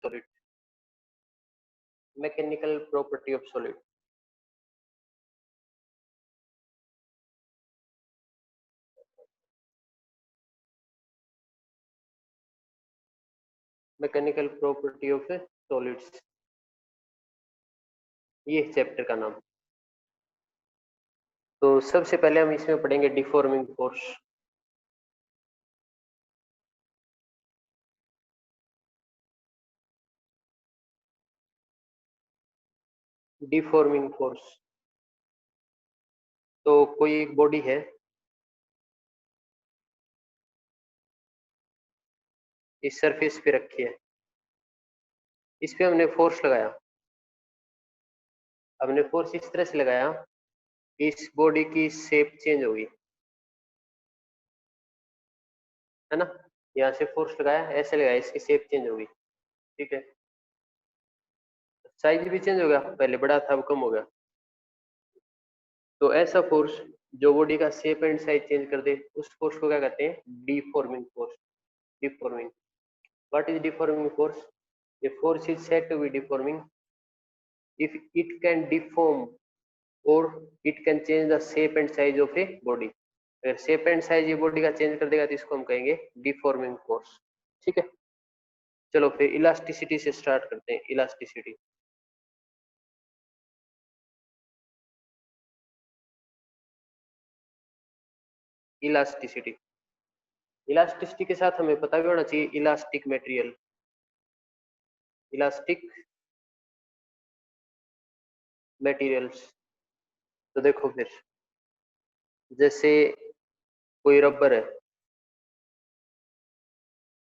Solid, mechanical property of solid. Mechanical property of solids, ये chapter का नाम। तो सबसे पहले हम इसमें पढ़ेंगे डिफॉर्मिंग फोर्स। डिफॉर्मिंग फोर्स, तो कोई एक बॉडी है, इस सरफेस पे रखी है, इस पे हमने फोर्स लगाया, हमने फोर्स इस तरह से लगाया कि इस बॉडी की शेप चेंज होगी, है ना। यहाँ से फोर्स लगाया, ऐसे लगाया, इसकी शेप चेंज होगी, ठीक है। साइज भी चेंज होगा, पहले बड़ा था अब कम हो गया। तो ऐसा फोर्स जो बॉडी का शेप एंड साइज चेंज कर दे, उस फोर्स को क्या कहते हैं? Deforming force. Deforming, what is deforming force? A force is said to be deforming if it can deform or it can change the shape and size of a body। अगर shape and size ये body का change कर देगा तो इसको हम कहेंगे deforming force, ठीक है। चलो फिर इलास्टिसिटी से स्टार्ट करते हैं। इलास्टिसिटी, इलास्टिसिटी, इलास्टिसिटी के साथ हमें पता भी होना चाहिए इलास्टिक मटेरियल। इलास्टिक मटेरियल्स, तो देखो फिर, जैसे कोई रबर है,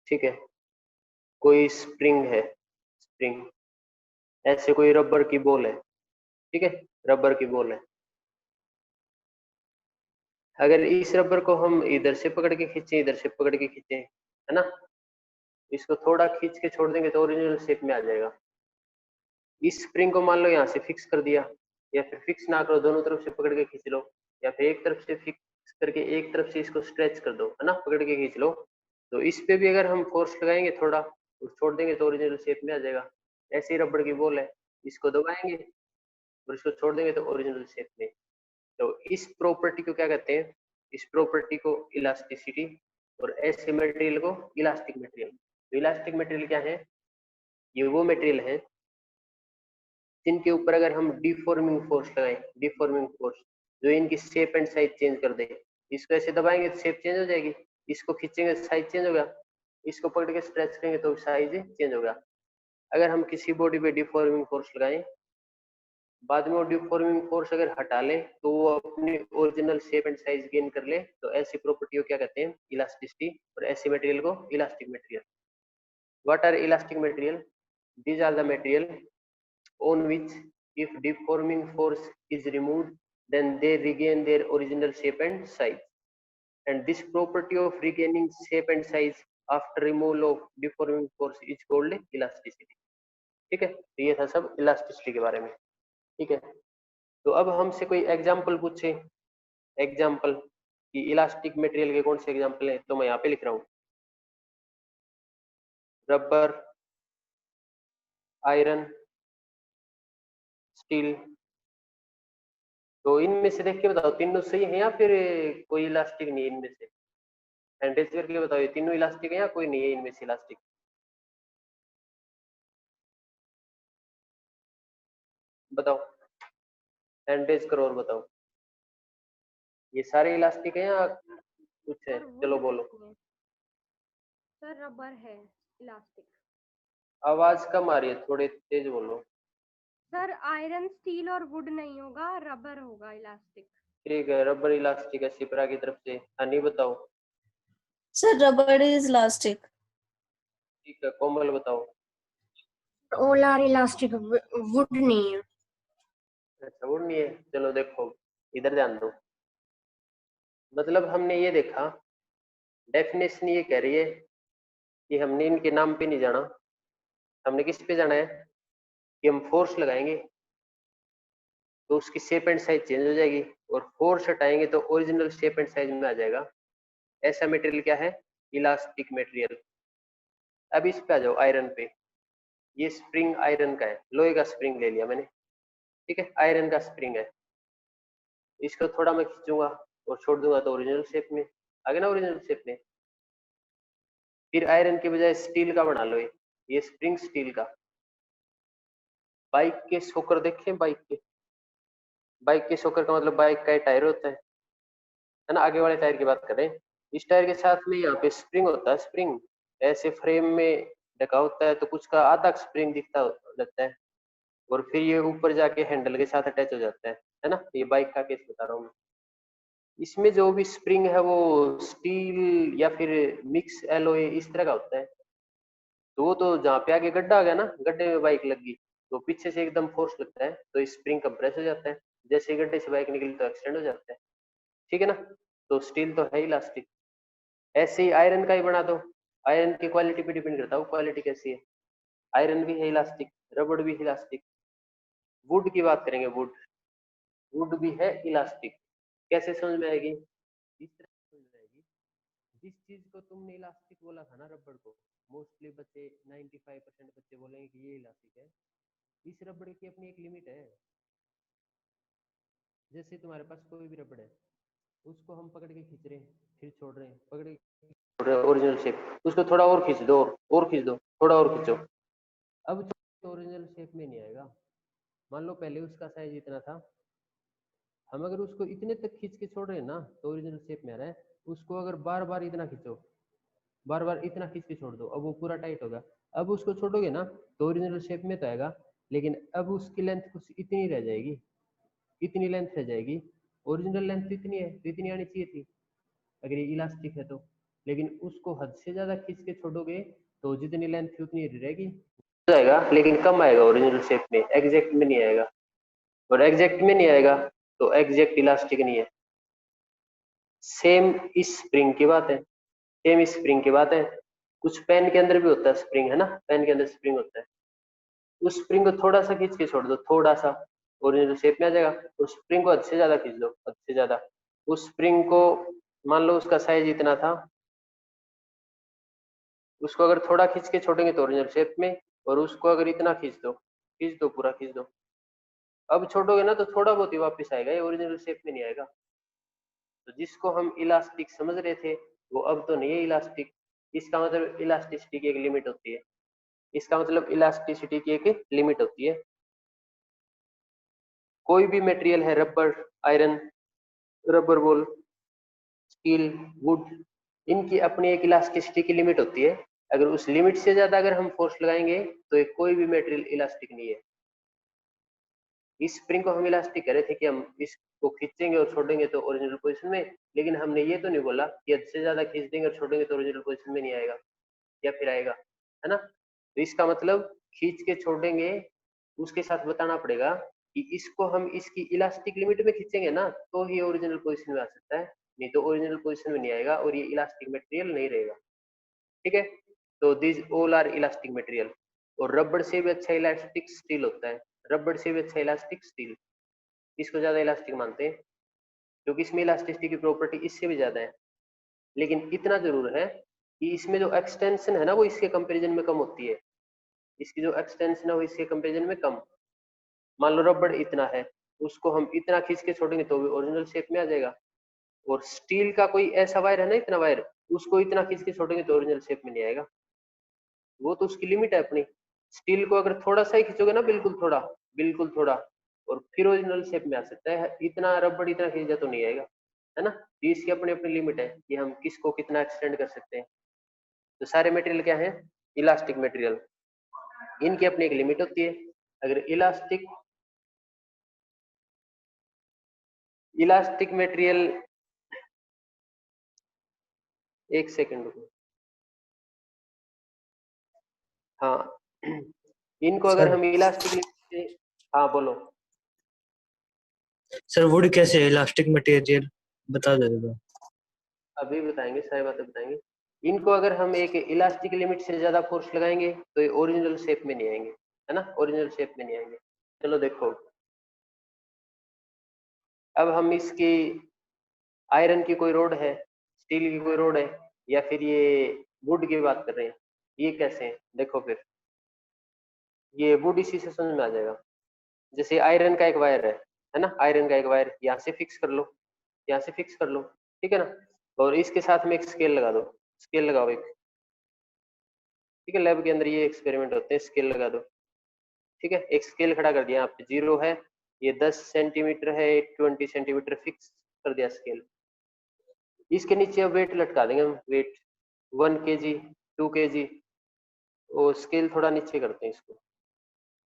ठीक है, कोई स्प्रिंग है, स्प्रिंग, ऐसे कोई रबर की बॉल है, ठीक है, रबर की बॉल है। अगर इस रबर को हम इधर से पकड़ के खींचे, इधर से पकड़ के खींचे, है ना, इसको थोड़ा खींच के छोड़ देंगे तो ओरिजिनल शेप में आ जाएगा। इस स्प्रिंग को मान लो यहाँ से फिक्स कर दिया, या फिर फिक्स ना करो, दोनों तरफ से पकड़ के खींच लो, या फिर एक तरफ से फिक्स करके एक तरफ से इसको स्ट्रेच कर दो, है ना, पकड़ के खींच लो। तो इस पे भी अगर हम फोर्स लगाएंगे थोड़ा और छोड़ देंगे तो ओरिजिनल शेप में आ जाएगा। ऐसे ही रबड़ की बॉल है, इसको दबाएंगे और इसको छोड़ देंगे तो ओरिजिनल शेप में। तो इस प्रॉपर्टी को क्या कहते हैं? इस प्रॉपर्टी को इलास्टिसिटी, और ऐसे मटेरियल को इलास्टिक मटेरियल। तो इलास्टिक मटेरियल क्या है? ये वो मटेरियल है जिनके ऊपर अगर हम डिफॉर्मिंग फोर्स लगाएं, डिफॉर्मिंग फोर्स जो इनकी शेप एंड साइज चेंज कर दे। इसको ऐसे दबाएंगे तो शेप चेंज हो जाएगी, इसको खींचेंगे तो साइज चेंज होगा, इसको पकड़ के स्ट्रेच करेंगे तो साइज चेंज होगा। अगर हम किसी बॉडी पे डिफॉर्मिंग फोर्स लगाएं, बाद में वो डिफॉर्मिंग फोर्स अगर हटा ले तो वो अपनी original shape and size gain कर ले, तो ऐसी प्रॉपर्टी को क्या कहते हैं? इलास्टिसिटी। और ऐसे मटेरियल को elastic material. What are elastic material? These are the material on which if deforming force is removed then they regain their original shape and size, and this property of regaining shape and size after removal of deforming force is called elasticity, ठीक है। तो ये था सब elasticity के बारे में, ठीक है। तो अब हमसे कोई एग्जांपल पूछे, एग्जांपल कि इलास्टिक मटेरियल के कौन से एग्जांपल है, तो मैं यहाँ पे लिख रहा हूँ रबर, आयरन, स्टील। तो इनमें से देख के बताओ तीनों सही है या फिर कोई इलास्टिक नहीं है इनमें से? हैंडरेज करके बताओ ये तीनों इलास्टिक है या कोई नहीं है इनमें से इलास्टिक? बताओ, हैंडरेज करो और बताओ ये सारे इलास्टिक है या कुछ है? सर चलो वुड बोलो। नहीं है सर, रबर है इलास्टिक। आवाज कम आ रही है, थोड़े तेज बोलो। सर आयरन, स्टील और वुड नहीं होगा, रबर होगा इलास्टिक। ठीक है, रबर इलास्टिक है शिप्रा की तरफ से। हनी बताओ। Sir rubber is elastic. ठीक है, कोमल बताओ। ऑल आर इलास्टिक, वुड नहीं है। अच्छा, वुड नहीं है। चलो देखो, इधर ध्यान दो। मतलब हमने ये देखा, डेफिनेशन ये कह रही है कि हमने इनके नाम पे नहीं जाना, हमने किस पे जाना है कि हम फोर्स लगाएंगे तो उसकी शेप एंड साइज चेंज हो जाएगी, और फोर्स हटाएंगे तो ओरिजिनल शेप एंड साइज में आ जाएगा। ऐसा मटेरियल क्या है? Elastic material. अब इस पे आ जाओ, आयरन पे। ये स्प्रिंग आयरन का है, लोहे का स्प्रिंग ले लिया मैंने, ठीक है, आयरन का स्प्रिंग है। इसको थोड़ा मैं खींचूंगा और छोड़ दूंगा तो ओरिजिनल शेप में आ गया ना, ओरिजिनल शेप में। फिर आयरन के बजाय स्टील का बना लो, ये स्प्रिंग स्टील का। बाइक के शॉकर देखें, बाइक के शॉकर का मतलब बाइक का टायर होता है ना, आगे वाले टायर की बात करें। इस टायर के साथ में यहाँ पे स्प्रिंग होता है, स्प्रिंग ऐसे फ्रेम में ढका होता है, तो कुछ का आधा स्प्रिंग दिखता रहता है और फिर ये ऊपर जाके हैंडल के साथ अटैच हो जाता है ना। ये बाइक का केस बता रहा हूँ मैं। इसमें जो भी स्प्रिंग है वो स्टील या फिर मिक्स एलॉय इस तरह का होता है। तो जहाँ पे आगे गड्ढा आ गया ना, गड्ढे में बाइक लग गई तो पीछे से एकदम फोर्स लगता है तो स्प्रिंग कंप्रेस हो जाता है, जैसे गड्ढे से बाइक निकली तो एक्सीडेंट हो जाता है, ठीक है ना। तो स्टील तो है इलास्टिक। ऐसे ही आयरन का ही बना दो, आयरन की क्वालिटी पे डिपेंड करता है वो क्वालिटी कैसी है। आयरन भी है इलास्टिक, रबड़ भी है इलास्टिक। वुड की बात करेंगे, वुड भी है इलास्टिक। कैसे समझ में आएगी? इस तरह समझ में आएगी, जिस चीज को तुमने इलास्टिक बोला था ना, रबड़ को, मोस्टली बच्चे 95% बच्चे बोलेंगे कि ये इलास्टिक है। इस रबड़ की अपनी एक लिमिट है। जैसे तुम्हारे पास कोई भी रबड़ है, उसको हम पकड़ के खींच रहे हैं, फिर छोड़ रहे हैं, पकड़ के छोड़ रहे हैं, ओरिजिनल शेप। उसको थोड़ा और खींच दो, और खींच दो, थोड़ा और खींचो, अब तो ओरिजिनल शेप में नहीं आएगा। मान लो पहले उसका साइज इतना था, हम अगर उसको इतने तक खींच के छोड़ रहे हैं ना तो ओरिजिनल शेप में आ रहा है। उसको अगर बार बार इतना खींचो, बार बार इतना खींच के छोड़ दो, अब वो पूरा टाइट होगा। अब उसको छोड़ोगे ना तो ओरिजिनल शेप में तो आएगा, लेकिन अब उसकी लेंथ कुछ इतनी रह जाएगी, इतनी लेंथ रह जाएगी। ओरिजिनल लेंथ इतनी है तो इतनी आनी चाहिए थी अगर ये इलास्टिक है तो, लेकिन उसको हद से ज्यादा खींच के छोड़ोगे तो जितनी लेंथ थी उतनी रहेगी, जाएगा, लेकिन कम आएगा ओरिजिनल शेप में, एग्जैक्ट में नहीं आएगा। और एग्जैक्ट में नहीं आएगा तो एग्जैक्ट इलास्टिक नहीं है। सेम इस स्प्रिंग की बात है, सेम इस स्प्रिंग की बात है। कुछ पेन के अंदर भी होता है स्प्रिंग, है ना, पेन के अंदर स्प्रिंग होता है। उस स्प्रिंग को थोड़ा सा खींच के छोड़ दो, थोड़ा सा, ओरिजिनल शेप में आ जाएगा। उस स्प्रिंग को हद से ज्यादा खींच दो, हद से ज्यादा। उस स्प्रिंग को मान लो उसका साइज इतना था, उसको अगर थोड़ा खींच के छोड़ेंगे तो ओरिजिनल शेप में, और उसको अगर इतना खींच दो, पूरा खींच दो। अब छोड़ोगे ना तो थोड़ा बहुत ही वापस आएगा, ये ओरिजिनल शेप में नहीं आएगा। तो जिसको हम इलास्टिक समझ रहे थे वो अब तो नहीं है इलास्टिक। इसका मतलब इलास्टिसिटी की एक लिमिट होती है, इसका मतलब इलास्टिसिटी की एक लिमिट होती है। कोई भी मटेरियल है, rubber, iron, rubber ball, steel, would, इनकी अपनी एक इलास्टिसिटी की लिमिट होती है। अगर उस लिमिट से ज्यादा अगर हम फोर्स लगाएंगे तो ये कोई भी मटेरियल इलास्टिक नहीं है। इस स्प्रिंग को हम इलास्टिक कह रहे थे कि हम इसको खींचेंगे और छोड़ेंगे तो ओरिजिनल पोजीशन में, लेकिन हमने ये तो नहीं बोला कि हद से ज्यादा खींच देंगे और छोड़ेंगे तो ओरिजिनल पोजीशन में नहीं आएगा या फिर आएगा, है ना। तो इसका मतलब खींच के छोड़ेंगे, उसके साथ बताना पड़ेगा कि इसको हम इसकी इलास्टिक लिमिट में खींचेंगे ना तो ही ओरिजिनल पोजीशन में आ सकता है, नहीं तो ओरिजिनल पोजीशन में नहीं आएगा और ये इलास्टिक मटेरियल नहीं रहेगा, ठीक है। तो this all are elastic material. और रबड़ से भी अच्छा इलास्टिक स्टील होता है, रबड़ से भी अच्छा इलास्टिक स्टील, इसको ज्यादा इलास्टिक मानते हैं क्योंकि इसमें इलास्टिसिटी की प्रॉपर्टी इससे भी ज्यादा है। लेकिन इतना जरूर है कि इसमें जो एक्सटेंशन है ना वो इसके कंपैरिजन में कम होती है, इसकी जो एक्सटेंशन है वो इसके कंपैरिजन में कम। मान लो रबड़ इतना है, उसको हम इतना खींच के छोड़ेंगे तो भी ओरिजिनल शेप में आ जाएगा। और स्टील का कोई ऐसा वायर है ना, इतना वायर, उसको इतना खींच के छोड़ेंगे तो ओरिजिनल शेप में नहीं आएगा, वो तो उसकी लिमिट है अपनी। स्टील को अगर थोड़ा सा ही खींचोगे ना, बिल्कुल थोड़ा, बिल्कुल थोड़ा, और फिर ओरिजिनल शेप में आ सकता है। इतना रबड़ इतना खींचा तो नहीं आएगा, है ना। तो इसकी अपनी अपनी लिमिट है कि हम किसको कितना एक्सटेंड कर सकते हैं। तो सारे मटेरियल क्या है, इलास्टिक मटेरियल, इनकी अपनी एक लिमिट होती है। अगर इलास्टिक मटेरियल, एक सेकंड रुको, हाँ इनको अगर सर हम इलास्टिक लिमिट से, हाँ बोलो। सर वुड कैसे है इलास्टिक मटेरियल, बता दो जरा। अभी बताएंगे, सारी बातें बताएंगे। इनको अगर हम एक इलास्टिक लिमिट से ज्यादा फोर्स लगाएंगे तो ये ओरिजिनल शेप में नहीं आएंगे, है ना, ओरिजिनल शेप में नहीं आएंगे। चलो देखो, अब हम इसकी आयरन की कोई रोड है, स्टील की कोई रोड है, या फिर ये वुड की बात कर रहे हैं, ये कैसे हैं देखो। फिर ये वुड इसी से समझ में आ जाएगा। जैसे आयरन का एक वायर है ना, आयरन का एक वायर यहाँ से फिक्स कर लो, यहाँ से फिक्स कर लो, ठीक है ना, और इसके साथ में एक स्केल लगा दो, स्केल लगाओ एक, ठीक है, लैब के अंदर ये एक्सपेरिमेंट होते हैं, स्केल लगा दो, ठीक है, एक स्केल खड़ा कर दिया, यहाँ पे 0 है, ये 10 सेंटीमीटर है, 20 सेंटीमीटर फिक्स कर दिया स्केल। इसके नीचे अब वेट लटका देंगे हम, वेट 1 kg 2 kg, और स्केल थोड़ा नीचे करते हैं इसको,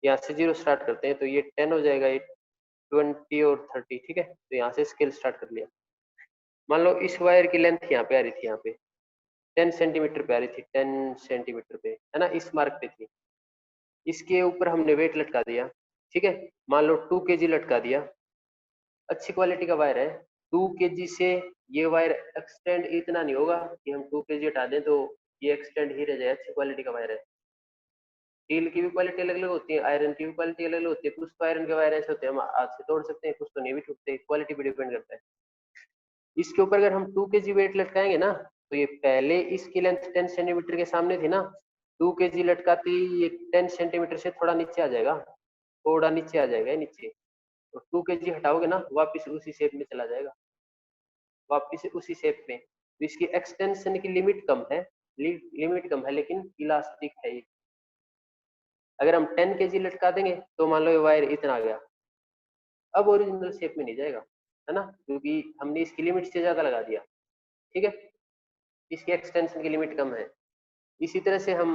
यहाँ से 0 स्टार्ट करते हैं, तो ये 10 हो जाएगा, ये 20 और 30, ठीक है, तो यहाँ से स्केल स्टार्ट कर लिया। मान लो इस वायर की लेंथ यहाँ पे आ रही थी, यहाँ पे 10 सेंटीमीटर पे आ रही थी, 10 सेंटीमीटर पे है ना, इस मार्क पे थी, इसके ऊपर हमने वेट लटका दिया, ठीक है, मान लो 2 kg लटका दिया, अच्छी क्वालिटी का वायर है, 2 kg से ये वायर एक्सटेंड इतना नहीं होगा कि हम 2 kg हटा दें तो ये एक्सटेंड ही रह जाए, अच्छी क्वालिटी का वायर है। स्टील की भी क्वालिटी अलग अलग होती है, आयरन की भी क्वालिटी अलग अलग होती है, कुछ तो आयरन के वायर ऐसे होते हैं हम हाथ से तोड़ सकते हैं, कुछ तो नहीं भी टूटते, क्वालिटी पे डिपेंड करता है। इसके ऊपर अगर हम 2 kg वेट लटकाएंगे ना, तो ये पहले इसकी लेंथ 10 सेंटीमीटर के सामने थी ना, 2 kg लटकाते ही ये 10 सेंटीमीटर से थोड़ा नीचे आ जाएगा, थोड़ा नीचे आ जाएगा नीचे, तो 2 kg हटाओगे ना, वापिस उसी शेप में चला जाएगा, वापिस उसी शेप में। तो इसकी एक्सटेंशन की लिमिट कम है, लिमिट कम है, लेकिन इलास्टिक है ये। अगर हम 10 kg लटका देंगे तो मान लो ये वायर इतना आ गया, अब ओरिजिनल शेप में नहीं जाएगा, है ना, क्योंकि हमने इसकी लिमिट से ज्यादा लगा दिया, ठीक है, इसकी एक्सटेंशन की लिमिट कम है। इसी तरह से हम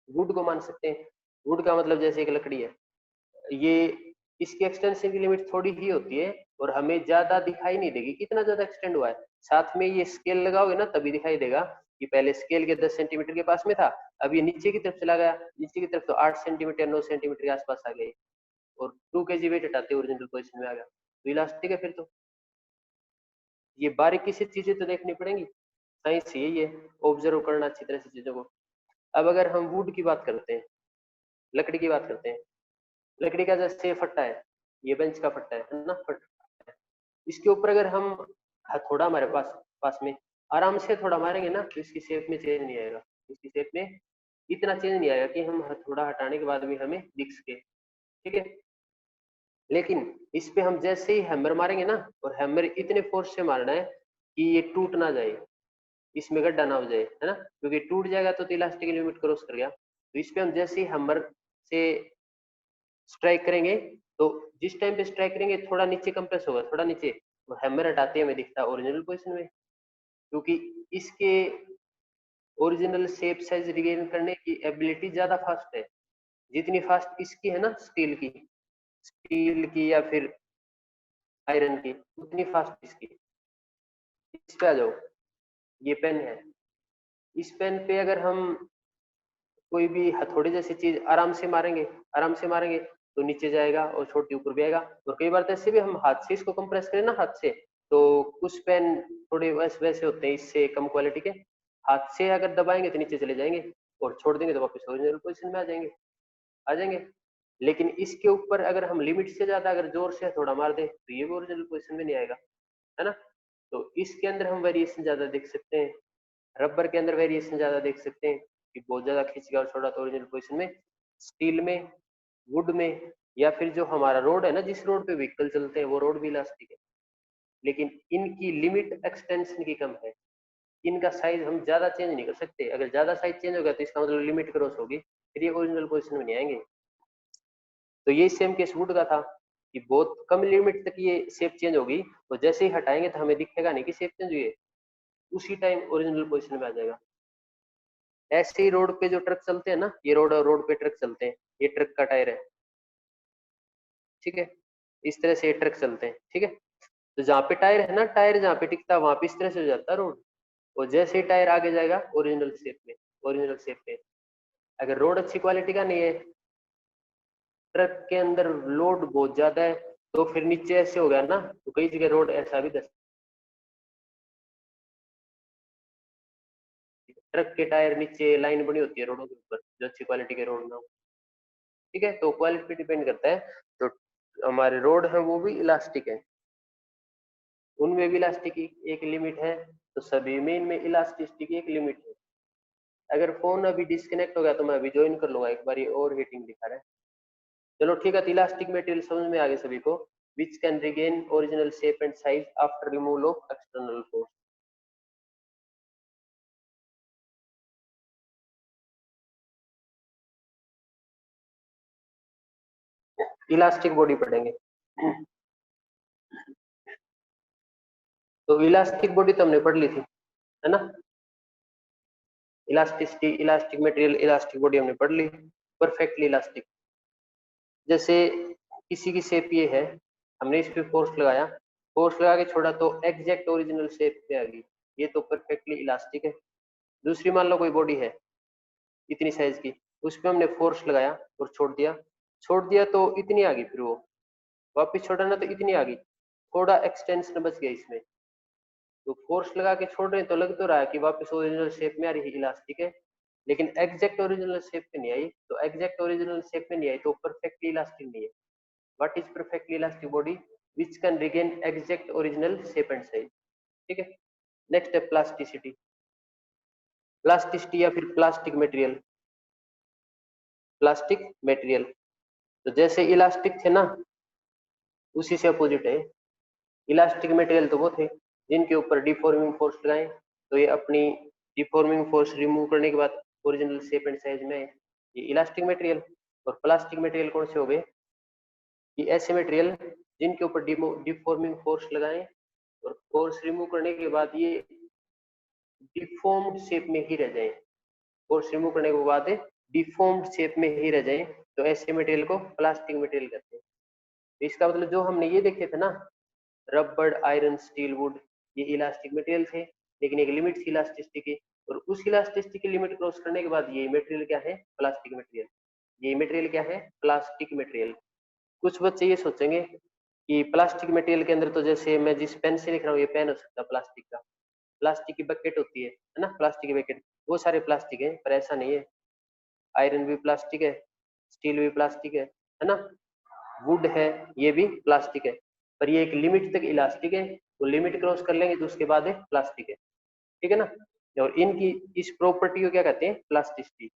वुड को मान सकते हैं, वुड का मतलब जैसे एक लकड़ी है, ये इसकी एक्सटेंशन की लिमिट थोड़ी ही होती है और हमें ज्यादा दिखाई नहीं देगी कितना ज्यादा एक्सटेंड हुआ है, साथ में ये स्केल लगाओगे ना तभी दिखाई देगा कि पहले स्केल के 10 सेंटीमीटर के पास में था, अब ये नीचे की तरफ चला गया, नीचे की तरफ तो 8 सेंटीमीटर 9 सेंटीमीटर के आसपास आ गए, और 2 kg वेट हटाते ओरिजिनल पोजीशन में आ गया, तो इलास्टिक है फिर तो। ये बारीकी से चीजें तो देखनी पड़ेंगी, साइंस यही है, ऑब्जर्व करना अच्छी तरह से चीजों को। अब अगर हम वुड की बात करते हैं, लकड़ी की बात करते हैं, लकड़ी का जैसे फट्टा है, ये बेंच का फट्टा है ना, फट्टा, इसके ऊपर अगर हम हथौड़ा हमारे पास पास में आराम से थोड़ा मारेंगे ना, तो इसकी शेप में चेंज नहीं आएगा, इसकी शेप में इतना चेंज नहीं आएगा कि हम हथौड़ा हटाने के बाद भी हमें दिख सके, ठीक है, लेकिन इस पे हम जैसे ही हैमर मारेंगे ना, और हैमर इतने फोर्स से मारना है कि ये टूट ना जाए, इसमें गड्ढा ना हो जाए, है ना, क्योंकि टूट जाएगा तो इलास्टिक लिमिट क्रॉस कर गया। तो इस पे हम जैसे ही हैमर से स्ट्राइक करेंगे, तो जिस टाइम पे स्ट्राइक करेंगे थोड़ा नीचे कंप्रेस होगा, थोड़ा नीचे, और हैमर हटाते हमें दिखता है ओरिजिनल पोजीशन में, क्योंकि इसके ओरिजिनल शेप साइज रिगेन करने की एबिलिटी ज्यादा फास्ट है, जितनी फास्ट इसकी है ना, स्टील की या फिर आयरन की, उतनी फास्ट इसकी। इस पे आ जाओ, ये पेन है, इस पेन पे अगर हम कोई भी हथौड़े जैसी चीज आराम से मारेंगे, आराम से मारेंगे तो नीचे जाएगा और छोटी ऊपर भी आएगा, और कई बार तो ऐसे भी हम हाथ से इसको कंप्रेस करें ना, हाथ से, तो कुछ पेन थोड़े वैसे होते हैं इससे कम क्वालिटी के, हाथ से अगर दबाएंगे तो नीचे चले जाएंगे, और छोड़ देंगे तो वापस ओरिजिनल पोजीशन में आ जाएंगे। लेकिन इसके ऊपर अगर हम लिमिट से ज्यादा अगर जोर से थोड़ा मार दें तो ये भी ओरिजिनल पोजीशन में नहीं आएगा, है ना, तो इसके अंदर हम वेरिएशन ज्यादा देख सकते हैं, रबर के अंदर वेरिएशन ज्यादा देख सकते हैं कि बहुत ज्यादा खींच गया और छोड़ा तो ओरिजिनल पोजीशन में, स्टील में, वुड में, या फिर जो हमारा रोड है ना, जिस रोड पे व्हीकल चलते हैं वो रोड भी इलास्टिक है, लेकिन इनकी लिमिट एक्सटेंशन की कम है, इनका साइज हम ज्यादा चेंज नहीं कर सकते, अगर ज्यादा साइज चेंज हो गया तो इसका मतलब लिमिट क्रॉस होगी, फिर ये ओरिजिनल पोजीशन में नहीं आएंगे। तो ये सेम केस वुड का था कि बहुत कम लिमिट तक ये शेप चेंज होगी, तो जैसे ही हटाएंगे तो हमें दिखेगा नहीं कि शेप चेंज हुई है, उसी टाइम ओरिजिनल पोजीशन में आ जाएगा। ऐसे ही रोड पे जो ट्रक चलते हैं ना, ये रोड पे ट्रक चलते हैं, ये ट्रक का टायर है, ठीक है, इस तरह से ये ट्रक चलते हैं, ठीक है, तो जहाँ पे टायर है ना, टायर जहाँ पे टिकता है वहां पे इस तरह से हो जाता है रोड, और जैसे ही टायर आगे जाएगा ओरिजिनल शेप में, ओरिजिनल शेप में। अगर रोड अच्छी क्वालिटी का नहीं है, ट्रक के अंदर लोड बहुत ज्यादा है, तो फिर नीचे ऐसे हो गया ना, तो कई जगह रोड ऐसा भी ट्रक के टायर नीचे लाइन बनी होती है रोडों के ऊपर, जो अच्छी क्वालिटी के रोड ना हो, ठीक है, तो क्वालिटी पे डिपेंड करता है। तो हमारे रोड है वो भी इलास्टिक है, उनमें भी इलास्टिक की एक लिमिट है, तो सभी में इनमें इलास्टिसिटी की एक लिमिट है। अगर फोन अभी डिस्कनेक्ट हो गया तो मैं अभी ज्वाइन कर लूंगा एक बार, ये और हीटिंग दिखा रहा है। चलो ठीक है, इलास्टिक मटेरियल समझ में आ गए सभी को, which can regain original shape and size after removal of external force. Elastic body पढ़ेंगे। तो इलास्टिक बॉडी तो हमने पढ़ ली थी, है ना, elasticity, elastic material, elastic body हमने पढ़ ली, परफेक्टली इलास्टिक। जैसे किसी की शेप ये है, हमने इस पे फोर्स लगाया, फोर्स लगा के छोड़ा तो एग्जैक्ट ओरिजिनल शेप पे आ गई, ये तो परफेक्टली इलास्टिक है। दूसरी मान लो कोई बॉडी है इतनी साइज की, उस पे हमने फोर्स लगाया और छोड़ दिया तो इतनी आ गई, फिर वो वापिस छोड़ा ना तो इतनी आ गई, थोड़ा एक्सटेंशन बच गया इसमें। तो फोर्स लगा के छोड़ रहे हैं तो लग तो रहा है कि वापस ओरिजिनल शेप में आ रही है, इलास्टिक है, लेकिन एग्जैक्ट ओरिजिनल शेप पे नहीं आई। तो एग्जैक्ट ओरिजिनल शेप में नहीं आई तो परफेक्टली इलास्टिक नहीं है। What is perfectly elastic body? Which can regain exact original shape and size. ठीक है, नेक्स्ट है प्लास्टिसिटी। प्लास्टिसिटी या फिर प्लास्टिक मटेरियल, प्लास्टिक मटेरियल तो जैसे इलास्टिक थे ना, उसी से अपोजिट है। इलास्टिक मटेरियल तो वो थे जिनके ऊपर डिफॉर्मिंग फोर्स लगाएं तो ये अपनी डिफॉर्मिंग फोर्स रिमूव करने के बाद ओरिजिनल शेप एंड साइज में, ये इलास्टिक मटेरियल। और प्लास्टिक मटेरियल कौन से हो गए? ये ऐसे मटेरियल जिनके ऊपर डिफॉर्मिंग फोर्स लगाएं और फोर्स रिमूव करने के बाद ये डिफॉर्म्ड शेप में ही रह जाए, फोर्स रिमूव करने के बाद डिफॉर्म्ड शेप में ही रह जाए, तो ऐसे मटेरियल को प्लास्टिक मटेरियल कहते हैं। इसका मतलब जो हमने ये देखे थे ना, रबड़, आयरन, स्टील, वुड, ये इलास्टिक मटेरियल थे, लेकिन एक लिमिट थी इलास्टिसिटी की, और उस इलास्टिसिटी की लिमिट क्रॉस करने के बाद ये मटेरियल क्या है? Plastic material. ये मटेरियल क्या है? Plastic material. कुछ बच्चे ये सोचेंगे कि प्लास्टिक मटेरियल के अंदर तो जैसे मैं जिस पेन से लिख रहा हूँ ये पेन हो सकता है प्लास्टिक का, प्लास्टिक की बकेट होती है ना, प्लास्टिक की बकेट, वो सारे प्लास्टिक है, पर ऐसा नहीं है। आयरन भी प्लास्टिक है, स्टील भी प्लास्टिक है ना, वुड है ये भी प्लास्टिक है, पर ये एक लिमिट तक इलास्टिक है, वो लिमिट क्रॉस कर लेंगे तो उसके बाद प्लास्टिक है। ठीक है ना, और इनकी इस प्रॉपर्टी को क्या कहते हैं? Plasticity.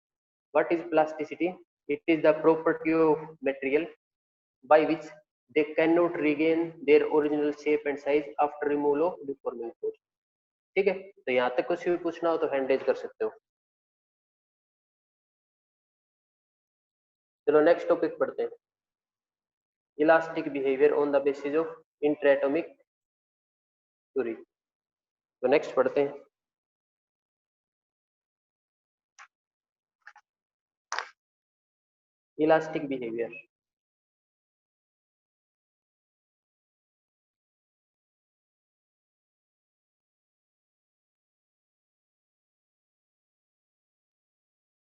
What is plasticity? It is the property of material by which they can not regain their original shape and size after removal of deforming force. ठीक है, तो यहाँ तक कुछ भी पूछना हो तो हैंड रेज कर सकते हो। चलो नेक्स्ट टॉपिक पढ़ते हैं, elastic behaviour on the basis of interatomic theory. तो नेक्स्ट पढ़ते हैं, elastic behaviour.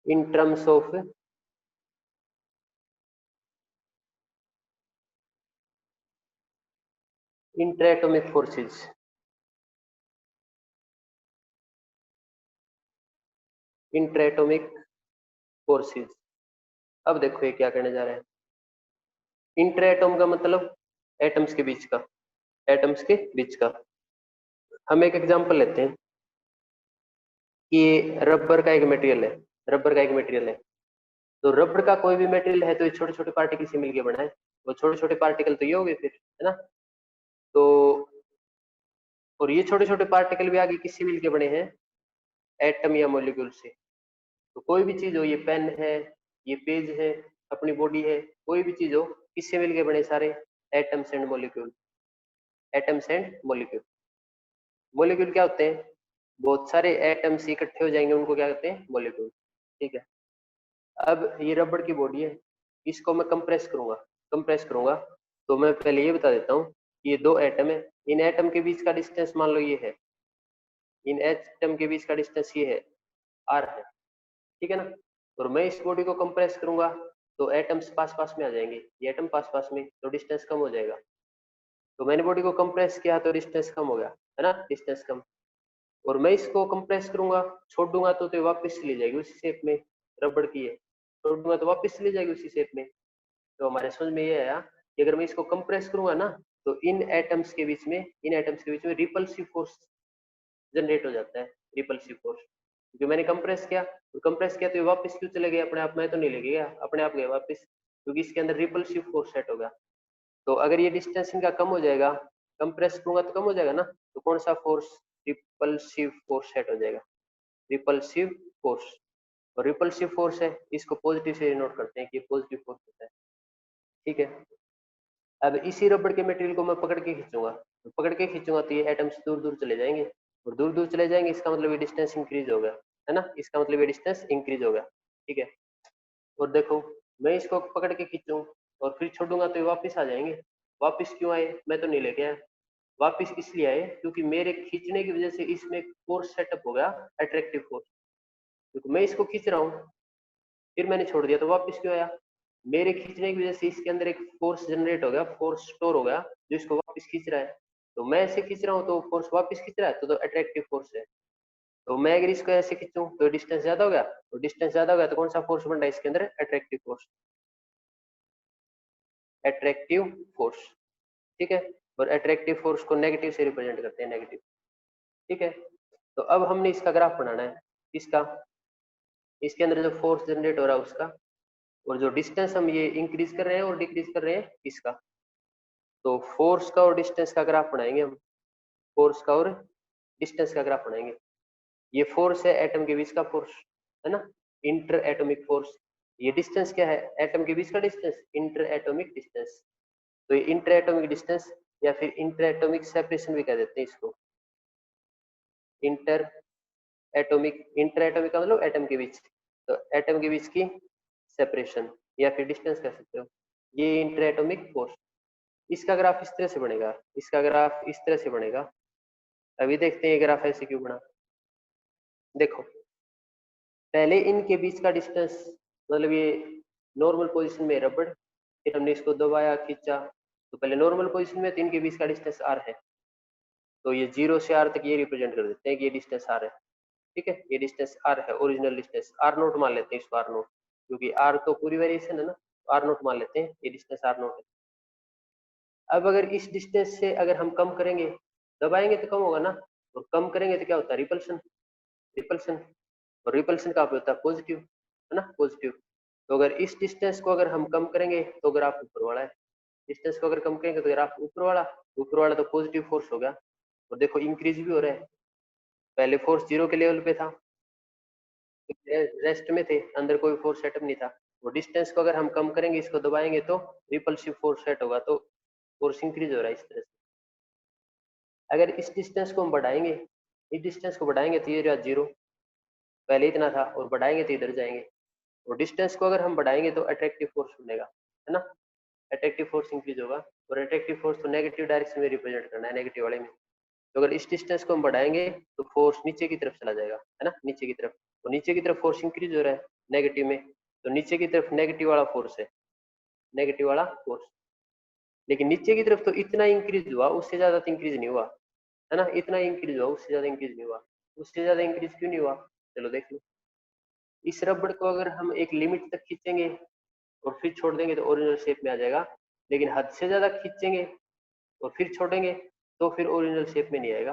in terms of interatomic forces। Interatomic forces, अब देखो ये क्या करने जा रहे हैं। इंटरएटॉम का मतलब एटम्स के बीच का, एटम्स के बीच का। हम एक एग्जांपल लेते हैं कि रबर का एक मटेरियल है, रबर का एक मटेरियल है, तो रबर का कोई भी मटेरियल है तो ये छोटे छोटे पार्टिकल से मिलकर बना है, वो छोटे छोटे पार्टिकल तो ये हो गए फिर, है ना। तो और ये छोटे छोटे पार्टिकल भी आगे किससे मिलके बने हैं? एटम या मॉलिक्यूल से। तो कोई भी चीज हो, ये पेन है, ये पेज है, अपनी बॉडी है, कोई भी चीज हो, किससे मिलके बने? सारे atoms and molecule. Atoms and molecule, molecule क्या होते हैं? बहुत सारे एटम्स इकट्ठे हो जाएंगे, उनको क्या कहते हैं? मॉलिक्यूल। ठीक है, अब ये रबड़ की बॉडी है, इसको मैं कंप्रेस करूंगा तो मैं पहले ये बता देता हूँ कि ये दो एटम है, इन एटम के बीच का डिस्टेंस मान लो ये है, इन एटम के बीच का डिस्टेंस ये है, आर है। ठीक है ना, और मैं इस बॉडी को कंप्रेस करूंगा तो एटम्स पास पास में आ जाएंगे, ये एटम पास पास में, तो डिस्टेंस कम हो जाएगा। तो मैंने बॉडी को कंप्रेस किया तो डिस्टेंस कम हो गया, है ना, डिस्टेंस कम। और मैं इसको कंप्रेस करूंगा, छोड़ दूंगा तो वापस चली जाएगी उसी शेप में, रबड़ की है, छोड़ दूंगा तो वापस चली जाएगी उसी शेप में। तो हमारे समझ में ये आया कि अगर मैं इसको कंप्रेस करूंगा ना तो इन एटम्स के बीच में रिपल्सिव फोर्स जनरेट हो जाता है, रिपल्सिव फोर्स। क्योंकि मैंने कंप्रेस किया तो ये वापस क्यों चले गए अपने आप? मैं तो नहीं ले गया, अपने आप गए वापस, क्योंकि इसके अंदर रिपल्सिव फोर्स सेट होगा। तो अगर ये डिस्टेंस इनका कम हो जाएगा, कंप्रेस करूंगा तो कम हो जाएगा ना, तो कौन सा फोर्स? रिपल्सिव फोर्स सेट हो जाएगा, रिपल्सिव फोर्स। और रिपल्सिव फोर्स है, इसको पॉजिटिव से नोट करते हैं कि ये पॉजिटिव फोर्स होता है, ठीक है। अब इसी रबड़ के मटेरियल को मैं पकड़ के खींचूंगा, तो पकड़ के खींचूंगा तो ये एटम्स दूर दूर चले जाएंगे, और दूर दूर चले जाएंगे इसका मतलब ये डिस्टेंस इंक्रीज होगा, है ना, इसका मतलब ये डिस्टेंस इंक्रीज होगा, ठीक है। और देखो मैं इसको पकड़ के खींचूं और फिर छोड़ूंगा तो ये वापस आ जाएंगे। वापस क्यों आए? मैं तो नहीं लेके आया, वापस इसलिए आए क्योंकि मेरे खींचने की वजह से इसमें फोर्स सेटअप हो गया, अट्रैक्टिव फोर्स। क्योंकि मैं इसको खींच रहा हूँ, फिर मैंने छोड़ दिया तो वापस क्यों आया? मेरे खींचने की वजह से इसके अंदर एक फोर्स जनरेट हो गया, फोर्स स्टोर हो गया जो इसको वापस खींच रहा है। तो मैं ऐसे खींच रहा हूँ तो फोर्स वापस खींच रहा है, तो अट्रैक्टिव फोर्स है। तो मैं अगर इसको ऐसे खींचूं तो डिस्टेंस ज्यादा हो गया, तो डिस्टेंस ज्यादा हो गया तो कौन सा फोर्स बन रहा है इसके अंदर? अट्रैक्टिव फोर्स, अट्रैक्टिव फोर्स, ठीक है। और अट्रैक्टिव फोर्स को नेगेटिव से रिप्रेजेंट करते हैं, नेगेटिव, ठीक है। तो अब हमने इसका ग्राफ बनाना है, इसका, इसके अंदर जो फोर्स जनरेट हो रहा है उसका, और जो डिस्टेंस हम ये इंक्रीज कर रहे हैं और डिक्रीज कर रहे हैं इसका। तो फोर्स का और डिस्टेंस का ग्राफ बनाएंगे हम, फोर्स का और डिस्टेंस का ग्राफ बनाएंगे। ये फोर्स है एटम के बीच का फोर्स, है ना, इंटर एटॉमिक फोर्स। ये डिस्टेंस क्या है? एटम के बीच का डिस्टेंस, इंटर एटॉमिक डिस्टेंस। तो ये इंटर एटॉमिक डिस्टेंस या फिर इंटर एटॉमिक सेपरेशन भी कह देते हैं इसको, इंटर एटॉमिक, इंटर एटॉमिक का मतलब एटम के बीच, तो एटम के बीच की सेपरेशन या फिर डिस्टेंस कह सकते हो, ये इंटर एटॉमिक फोर्स। इसका ग्राफ इस तरह से बनेगा, इसका ग्राफ इस तरह से बनेगा। अभी देखते हैं ये ग्राफ ऐसे क्यों बना। देखो पहले इनके बीच का डिस्टेंस, मतलब ये नॉर्मल पोजीशन में रबड़, फिर हमने इसको दबाया खींचा, तो पहले नॉर्मल पोजीशन में तो इनके बीच का डिस्टेंस आर है, तो ये 0 से आर तक ये रिप्रेजेंट कर देते हैं कि ये डिस्टेंस आर है, ठीक है। ये डिस्टेंस आर है, ओरिजिनल डिस्टेंस आर नोट मान लेते हैं इसको, आर नोट, क्योंकि आर तो पूरी वेरिएशन है ना, तो आर नोट मान लेते हैं, ये डिस्टेंस आर नोट है। अब अगर इस डिस्टेंस से अगर हम कम करेंगे, दबाएंगे तो कम होगा ना, और कम करेंगे तो क्या होता है? रिपल्शन, रिपल्शन, और रिपल्शन कहाँ पे होता है? पॉजिटिव, है ना, पॉजिटिव। तो अगर इस डिस्टेंस को अगर हम कम करेंगे तो ग्राफ ऊपर वाला है, डिस्टेंस को अगर कम करेंगे तो ग्राफ ऊपर वाला तो पॉजिटिव फोर्स होगा। और देखो इंक्रीज भी हो रहा है, पहले फोर्स 0 के लेवल पे था, रेस्ट में थे, अंदर कोई फोर्स सेटअप नहीं था। वो डिस्टेंस को अगर हम कम करेंगे, इसको दबाएंगे तो रिपल्सिव फोर्स सेट होगा, तो फोर्स इंक्रीज हो रहा है इस तरह से। अगर इस डिस्टेंस को हम बढ़ाएंगे, इस डिस्टेंस को बढ़ाएंगे तो ये रहा 0, पहले इतना था, और बढ़ाएंगे तो इधर जाएंगे। और डिस्टेंस को अगर हम बढ़ाएंगे तो अट्रैक्टिव फोर्स बनेगा, है ना, अट्रैक्टिव फोर्स इंक्रीज होगा। और अट्रैक्टिव फोर्स तो नेगेटिव डायरेक्शन में रिप्रेजेंट करना है, नेगेटिव वाले में। तो अगर इस डिस्टेंस को हम बढ़ाएंगे तो फोर्स नीचे की तरफ चला जाएगा, है ना, नीचे की तरफ। तो नीचे की तरफ फोर्स इंक्रीज हो रहा है नेगेटिव में, तो नीचे की तरफ नेगेटिव वाला फोर्स है, नेगेटिव वाला फोर्स। लेकिन नीचे की तरफ तो इतना इंक्रीज हुआ, उससे ज्यादा तो इंक्रीज नहीं हुआ, है ना, इतना इंक्रीज हुआ, उससे ज्यादा इंक्रीज नहीं हुआ। उससे ज्यादा इंक्रीज क्यों नहीं हुआ? चलो देख लो। इस रबड़ को अगर हम एक लिमिट तक खींचेंगे और फिर छोड़ देंगे तो ओरिजिनल शेप में आ जाएगा, लेकिन हद से ज्यादा खींचेंगे और फिर छोड़ेंगे तो फिर ओरिजिनल शेप में नहीं आएगा।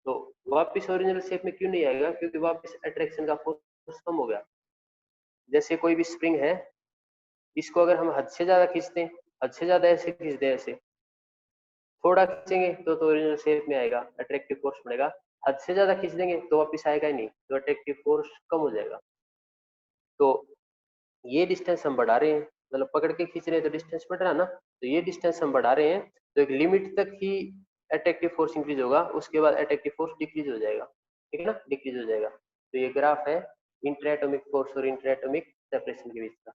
तो वापस ओरिजिनल शेप में क्यों नहीं आएगा? क्योंकि वापस अट्रैक्शन का फोर्स कम हो गया। जैसे कोई भी स्प्रिंग है, इसको अगर हम हद से ज्यादा खींचते हैं, हद से ज्यादा ऐसे खींचते हैं, ऐसे थोड़ा खींचेंगे तो ओरिजिनल शेप में आएगा, अट्रैक्टिव फोर्स बनेगा। हद से ज्यादा खींच देंगे तो वापस आएगा ही नहीं, तो अट्रैक्टिव फोर्स कम हो जाएगा। तो ये डिस्टेंस हम बढ़ा रहे हैं, मतलब पकड़ के खींच रहे हैं तो डिस्टेंस बढ़ रहा है ना, तो ये डिस्टेंस हम बढ़ा रहे हैं, तो एक लिमिट तक ही अट्रैक्टिव फोर्स इंक्रीज होगा, उसके बाद अट्रैक्टिव फोर्स डिक्रीज हो जाएगा, ठीक है ना, डिक्रीज हो जाएगा। तो ये ग्राफ है इंटर एटॉमिक फोर्स और इंटर एटॉमिक सेपरेशन के बीच का,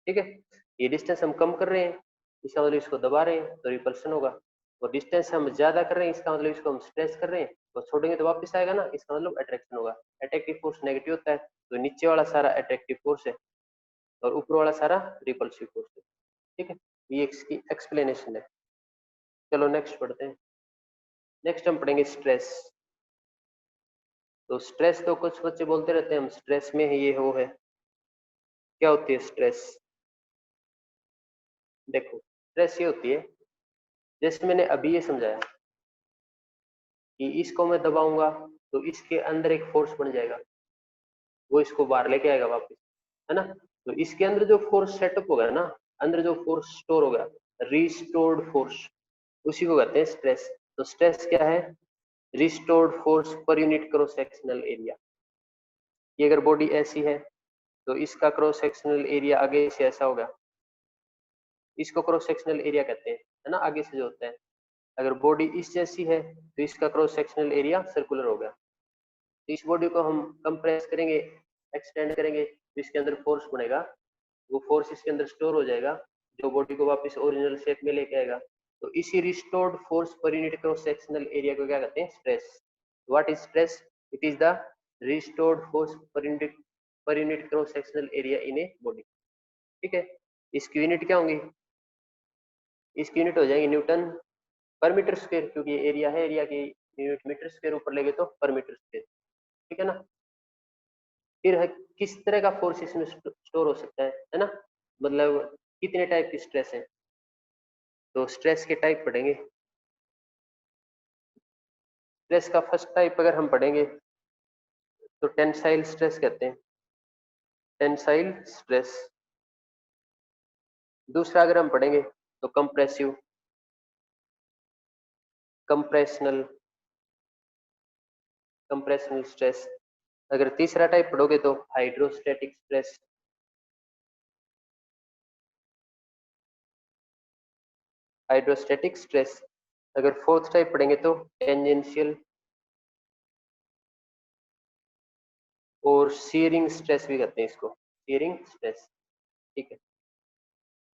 ठीक है। ये डिस्टेंस हम कम कर रहे हैं, इसका मतलब इसको दबा रहे हैं तो रिपल्शन होगा। और डिस्टेंस हम ज्यादा कर रहे हैं, इसका मतलब इसको हम स्ट्रेच कर रहे हैं, तो छोड़ेंगे तो वापस आएगा ना, इसका मतलब अट्रैक्शन होगा। अट्रैक्टिव फोर्स नेगेटिव होता है, तो नीचे वाला सारा अट्रैक्टिव फोर्स है और ऊपर वाला सारा रिपल्सिव फोर्स है, ठीक है। ये इसकी एक्सप्लेनेशन है। चलो नेक्स्ट पढ़ते हैं। नेक्स्ट हम पढ़ेंगे स्ट्रेस। तो स्ट्रेस तो कुछ बच्चे बोलते रहते हैं हम स्ट्रेस में है, ये वो है, क्या होती है स्ट्रेस? देखो स्ट्रेस ये होती है, जैसे मैंने अभी ये समझाया कि इसको मैं दबाऊंगा तो इसके अंदर एक फोर्स बन जाएगा, वो इसको बाहर लेके आएगा वापस, है ना। तो इसके अंदर जो फोर्स सेटअप होगा ना, अंदर जो फोर्स स्टोर हो गया, रिस्टोर्ड फोर्स, उसी को कहते हैं स्ट्रेस। तो स्ट्रेस क्या है? Restored force per unit cross sectional area. ये अगर बॉडी ऐसी है तो इसका क्रॉस सेक्शनल एरिया आगे से ऐसा होगा, इसको क्रॉस सेक्शनल एरिया कहते हैं, है ना, आगे से जो होता है। अगर बॉडी इस जैसी है तो इसका क्रॉस सेक्शनल एरिया सर्कुलर होगा। तो इस बॉडी को हम कंप्रेस करेंगे, एक्सटेंड करेंगे, तो इसके अंदर फोर्स बनेगा, वो फोर्स इसके अंदर स्टोर हो जाएगा, जो बॉडी को वापस ओरिजिनल शेप में लेके आएगा। तो इसी restored force per unit cross sectional area को क्या कहते हैं? Stress. What is stress? It is the restored force per unit cross sectional area in a body. ठीक है, इसकी यूनिट क्या होंगी? इसकी यूनिट हो जाएगी न्यूटन पर मीटर स्क्वायर, क्योंकि एरिया है, एरिया की यूनिट मीटर स्क्वायर ऊपर लेंगे तो पर मीटर स्क्वायर। ठीक है ना। फिर है किस तरह का फोर्स इसमें स्टोर हो सकता है ना, मतलब कितने टाइप की स्ट्रेस है। तो स्ट्रेस के टाइप पढ़ेंगे। स्ट्रेस का फर्स्ट टाइप अगर हम पढ़ेंगे तो टेंसाइल स्ट्रेस कहते हैं, टेंसाइल स्ट्रेस। दूसरा अगर हम पढ़ेंगे तो कंप्रेसिव, कंप्रेशनल स्ट्रेस। अगर तीसरा टाइप पढ़ोगे तो हाइड्रोस्टैटिक स्ट्रेस, हाइड्रोस्टैटिक स्ट्रेस। अगर फोर्थ टाइप पढ़ेंगे तो टेंजेंशियल और शियरिंग स्ट्रेस भी कहते हैं इसको, शियरिंग स्ट्रेस। ठीक है।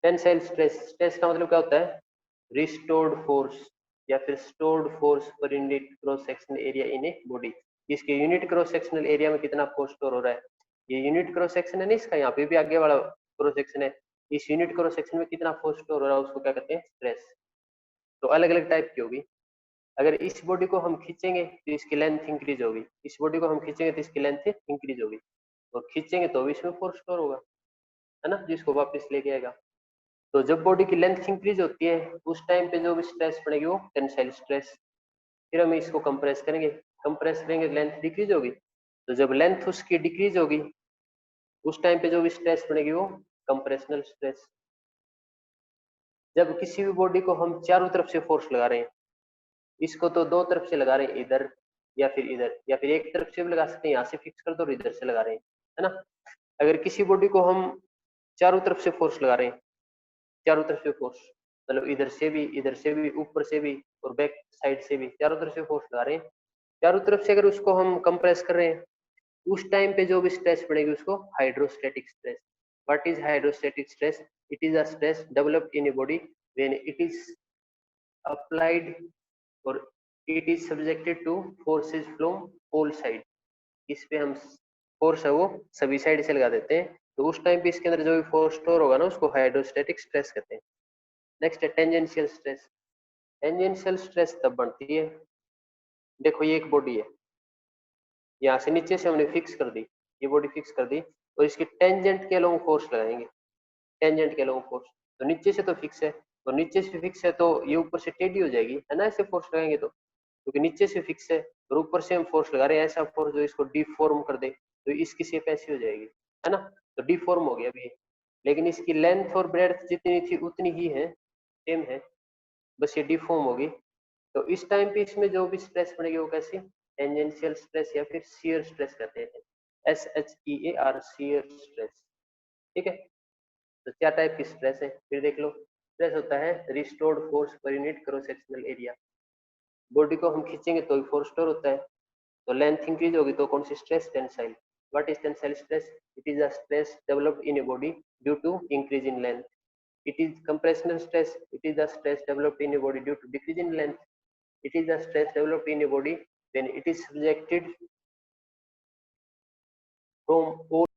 टेंसाइल स्ट्रेस, स्ट्रेस का मतलब क्या होता है? रिस्टोर्ड फोर्स या फिर stored force per unit cross sectional area in a body. इसके यूनिट क्रॉस सेक्शनल एरिया में कितना फोर्स स्टोर हो रहा है, ये यूनिट क्रॉस सेक्शन है ना इसका, यहाँ पे भी आगे वाला क्रॉस सेक्शन है, इस यूनिट क्रॉस सेक्शन में कितना फोर्स स्टोर हो रहा है उसको क्या कहते हैं? स्ट्रेस। तो अलग अलग टाइप की होगी। अगर इस बॉडी को हम खींचेंगे तो इसकी लेंथ इंक्रीज होगी, इस बॉडी को हम खींचेंगे तो इसकी लेंथ इंक्रीज होगी, और खींचेंगे तो भी इसमें फोर्स स्टोर होगा, है ना, जिसको वापस लेके आएगा। तो जब बॉडी की लेंथ इंक्रीज होती है उस टाइम पे जो भी स्ट्रेस पड़ेगी वो टेंसाइल स्ट्रेस। फिर हम इसको कंप्रेस करेंगे, कंप्रेस करेंगे लेंथ डिक्रीज होगी, तो जब लेंथ उसकी डिक्रीज होगी उस टाइम पे जो भी स्ट्रेस पड़ेगी वो कंप्रेशनल स्ट्रेस। जब किसी भी बॉडी को हम चारों तरफ से फोर्स लगा रहे हैं, इसको तो दो तरफ से लगा रहे हैं, इधर या फिर इधर, या फिर एक तरफ से भी लगा सकते हैं, यहाँ से फिक्स कर दो और इधर से लगा रहे हैं, है ना। अगर किसी बॉडी को हम चारों तरफ से फोर्स लगा रहे हैं, चारों तरफ से फोर्स मतलब इधर से भी, ऊपर से भी और बैक साइड से भी, चारों तरफ से फोर्स लगा रहे हैं, चारों तरफ से अगर उसको हम कंप्रेस कर रहे हैं उस टाइम पे जो भी स्ट्रेस पड़ेगी उसको hydrostatic stress. What is hydrostatic stress? It is a stress developed in a body when it is applied और it is subjected to forces from all side. इस पे हम फोर्स है वो सभी साइड से लगा देते हैं, तो उस टाइम पे इसके अंदर जो भी फोर्स स्टोर होगा ना उसको हाइड्रोस्टैटिक स्ट्रेस कहते हैं। नेक्स्ट है टेंजेंशियल स्ट्रेस। टेंजेंशियल स्ट्रेस तब बनती है, देखो ये एक बॉडी है, यहाँ से नीचे से हमने फिक्स कर दी, ये बॉडी फिक्स कर दी, और इसकी टेंजेंट के अलोंग फोर्स लगाएंगे, टेंजेंट के अलोंग फोर्स। तो नीचे से तो फिक्स है, और नीचे से फिक्स है तो ये ऊपर से टेढ़ी हो जाएगी, है ना, ऐसे फोर्स लगाएंगे तो, क्योंकि नीचे से फिक्स है और ऊपर से हम फोर्स लगा रहे हैं, ऐसा फोर्स जो इसको डिफॉर्म कर दे, तो इसकी शेप ऐसी हो जाएगी, है ना। तो डिफॉर्म हो गया अभी, लेकिन इसकी लेंथ और ब्रेड्थ जितनी थी उतनी ही है, सेम है, बस ये डिफॉर्म होगी। तो इस टाइम पे इसमें जो भी स्ट्रेस पड़ेगी वो कैसी? टेंजेंशियल स्ट्रेस या फिर शियर स्ट्रेस कहते हैं, SHEAR, शियर स्ट्रेस। ठीक है। तो क्या टाइप की स्ट्रेस है फिर देख लो। स्ट्रेस होता है restored force per unit cross sectional area. Body को हम खींचेंगे तो फोर्स स्टोर होता है, तो लेंथ इंक्रीज होगी तो कौन सी stress? Tensile. What is tensile stress? It is a stress developed in a body due to increase in length. It is compressional stress. It is the stress developed in a body due to decrease in length. It is the stress developed in a body when it is subjected from all